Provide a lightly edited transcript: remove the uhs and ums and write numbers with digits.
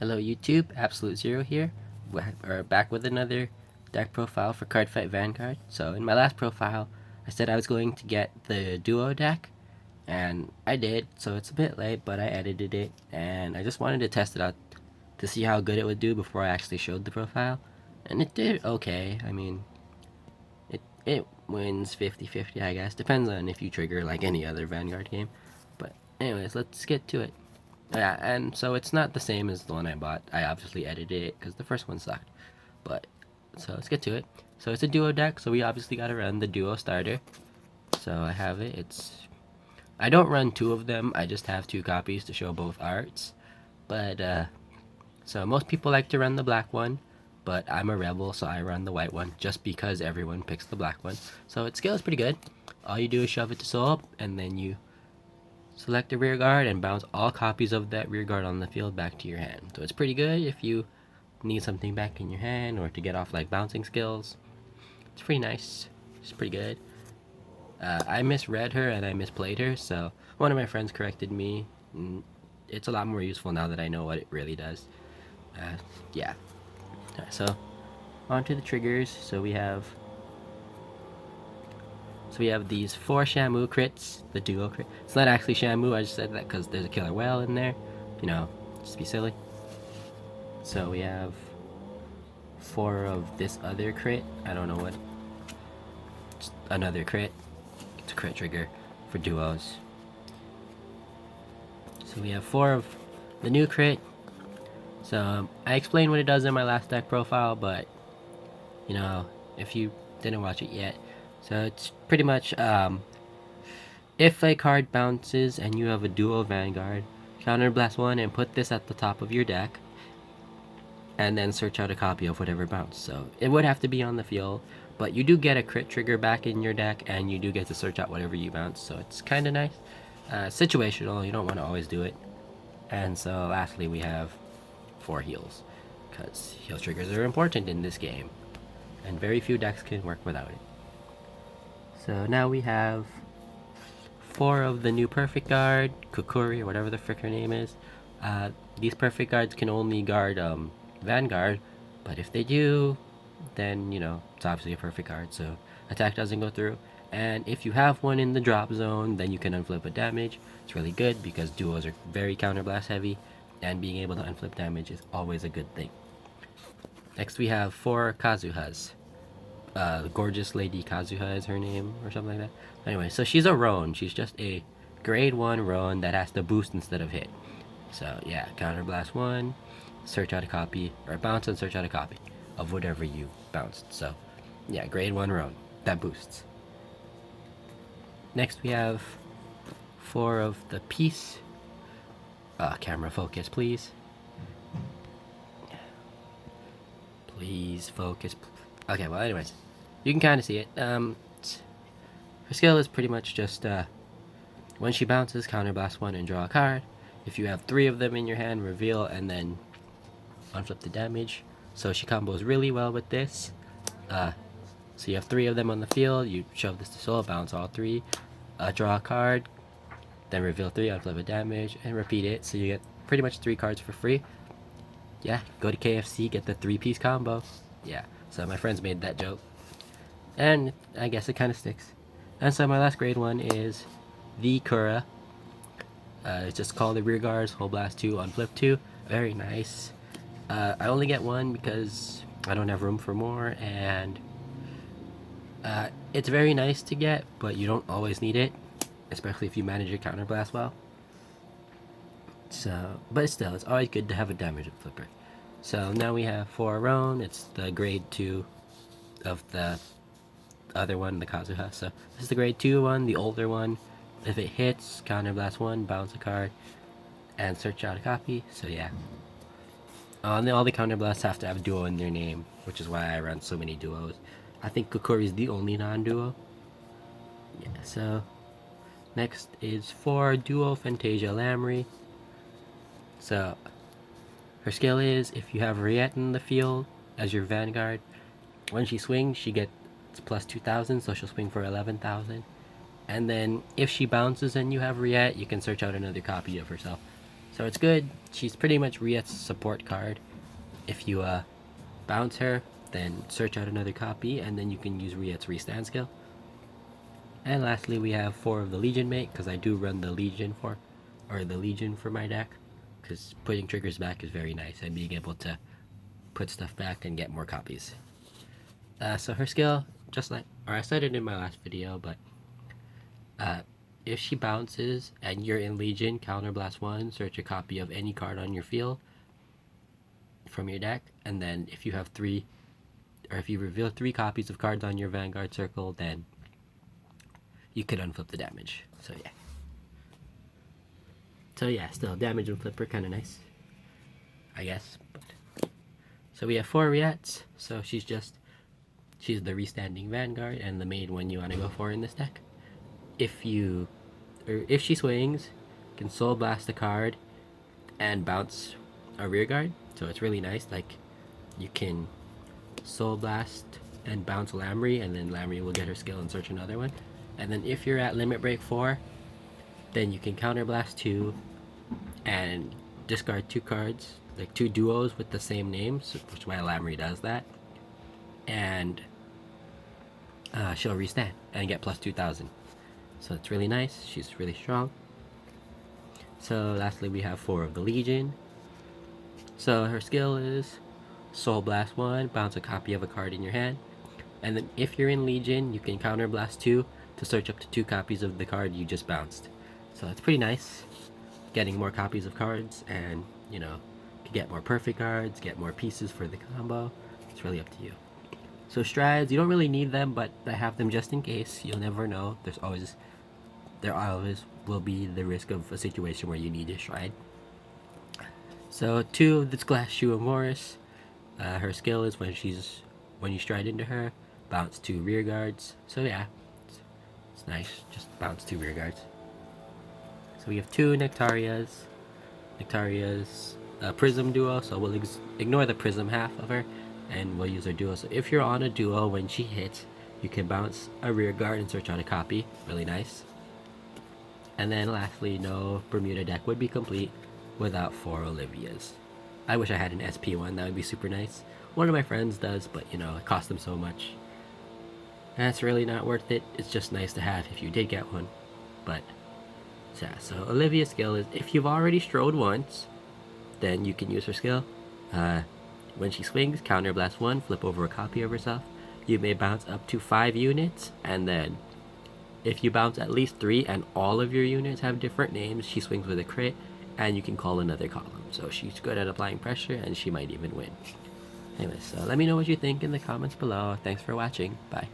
Hello YouTube, Absolute Zero here. We're back with another deck profile for Cardfight Vanguard. So in my last profile, I said I was going to get the Duo deck, and I did, so it's a bit late, but I edited it, and I just wanted to test it out to see how good it would do before I actually showed the profile. And it did okay. I mean, it wins 50-50, I guess. Depends on if you trigger like any other Vanguard game. But anyways, let's get to it. Yeah, and so it's not the same as the one I bought. I obviously edited it because the first one sucked. But so let's get to it. So it's a duo deck, so we obviously got to run the duo starter. So I have it. I don't run two of them. I just have two copies to show both arts. But so most people like to run the black one, but I'm a rebel, so I run the white one just because everyone picks the black one. So its skill is pretty good. All you do is shove it to soul up, and then you select the rear guard and bounce all copies of that rear guard on the field back to your hand. So it's pretty good if you need something back in your hand or to get off like bouncing skills. It's pretty nice. It's pretty good. I misread her and I misplayed her, so one of my friends corrected me. It's a lot more useful now that I know what it really does. Yeah. So on to the triggers. So we have these 4 Shamu crits, the duo crit. It's not actually Shamu, I just said that because there's a killer whale in there. You know, just to be silly. So we have 4 of this other crit. I don't know what. It's another crit. It's a crit trigger for duos. So we have 4 of the new crit. So I explained what it does in my last deck profile, but you know, if you didn't watch it yet, so it's pretty much if a card bounces and you have a duo Vanguard, counterblast 1 and put this at the top of your deck, and then search out a copy of whatever bounced. So it would have to be on the field, but you do get a crit trigger back in your deck, and you do get to search out whatever you bounce. So it's kind of nice. Situational, you don't want to always do it. And so lastly, we have 4 heals, because heal triggers are important in this game, and very few decks can work without it. So now we have 4 of the new Perfect Guard, Kukuri, or whatever the frick her name is. These Perfect Guards can only guard Vanguard, but if they do, then, you know, it's obviously a Perfect Guard, so attack doesn't go through. And if you have one in the drop zone, then you can unflip a damage. It's really good because duos are very counterblast heavy, and being able to unflip damage is always a good thing. Next we have 4 Kazuhas. Gorgeous Lady Kazuha is her name, or something like that. Anyway, so she's a Roan. She's just a grade 1 Roan that has to boost instead of hit. So yeah, counterblast 1, search out a copy, or bounce and search out a copy of whatever you bounced. So yeah, grade 1 Roan, that boosts. Next we have 4 of the Peace. Camera focus, please. Please focus. Okay, well, anyways, you can kind of see it. Her skill is pretty much just when she bounces, counterblast 1 and draw a card. If you have 3 of them in your hand, reveal and then unflip the damage. So she combos really well with this. So you have 3 of them on the field. You shove this to soul, bounce all 3, draw a card, then reveal 3, unflip a damage, and repeat it. So you get pretty much 3 cards for free. Yeah, go to KFC, get the 3-piece combo. Yeah, so my friends made that joke, and I guess it kind of sticks. And so my last grade 1 is the Kura. It's just called the rear guards, whole blast 2, unflip 2. Very nice. I only get 1 because I don't have room for more, and it's very nice to get, but you don't always need it, especially if you manage your counterblast well. So, but still, it's always good to have a damage flipper. So now we have 4 Roan. It's the grade 2 of the other one, the Kazuha. So this is the grade 2 one, the older one. If it hits, counterblast 1, bounce a card, and search out a copy. So yeah. All the counterblasts have to have duo in their name, which is why I run so many duos. I think Kukuri is the only non-duo. Yeah, so next is 4 Duo Fantasia Lamry. So her skill is if you have Riette in the field as your Vanguard, when she swings, she gets plus 2,000, so she'll swing for 11,000. And then if she bounces and you have Riette, you can search out another copy of herself. So it's good. She's pretty much Riet's support card. If you bounce her, then search out another copy, and then you can use Riet's restand skill. And lastly, we have 4 of the Legion mate, because I do run the Legion for my deck, because putting triggers back is very nice, and being able to put stuff back and get more copies. So her skill, I said it in my last video, but if she bounces and you're in Legion, Counterblast 1, search a copy of any card on your field from your deck, and then if you have 3, or if you reveal 3 copies of cards on your Vanguard circle, then you could unflip the damage. So yeah. Still damage and flip are kind of nice, I guess. So we have 4 Riets. So she's the restanding Vanguard and the main one you want to go for in this deck. If she swings, you can Soul Blast a card and bounce a rear guard. So it's really nice. Like, you can Soul Blast and bounce Lamry, and then Lamry will get her skill and search another one. And then if you're at Limit Break 4, then you can Counterblast 2 and discard 2 cards, like 2 duos with the same names, which my Lamry does that. And she'll restand and get plus 2,000. So it's really nice. She's really strong. So lastly, we have 4 of the Legion. So her skill is Soul Blast 1, bounce a copy of a card in your hand. And then if you're in Legion, you can Counterblast 2 to search up to 2 copies of the card you just bounced. So it's pretty nice, getting more copies of cards, and you can get more perfect cards, get more pieces for the combo. It's really up to you. So strides, you don't really need them, but I have them just in case. You'll never know. There always will be the risk of a situation where you need a stride. So 2 of this Glass Shoe of Morris. Her skill is when you stride into her, bounce 2 rear guards. So yeah, it's nice. Just bounce 2 rear guards. So we have 2 Nectaria's Prism Duo. So we'll ignore the Prism half of her, and we'll use her duo. So if you're on a duo, when she hits, you can bounce a rear guard and search out a copy. Really nice. And then lastly, no Bermuda deck would be complete without 4 Olivias. I wish I had an SP one. That would be super nice. One of my friends does, but it costs them so much. That's really not worth it. It's just nice to have if you did get one. But yeah, so Olivia's skill is, if you've already strode once, then you can use her skill. When she swings, Counterblast 1, flip over a copy of herself. You may bounce up to 5 units, and then if you bounce at least 3 and all of your units have different names, she swings with a crit, and you can call another column. So she's good at applying pressure, and she might even win. Anyways, so let me know what you think in the comments below. Thanks for watching. Bye.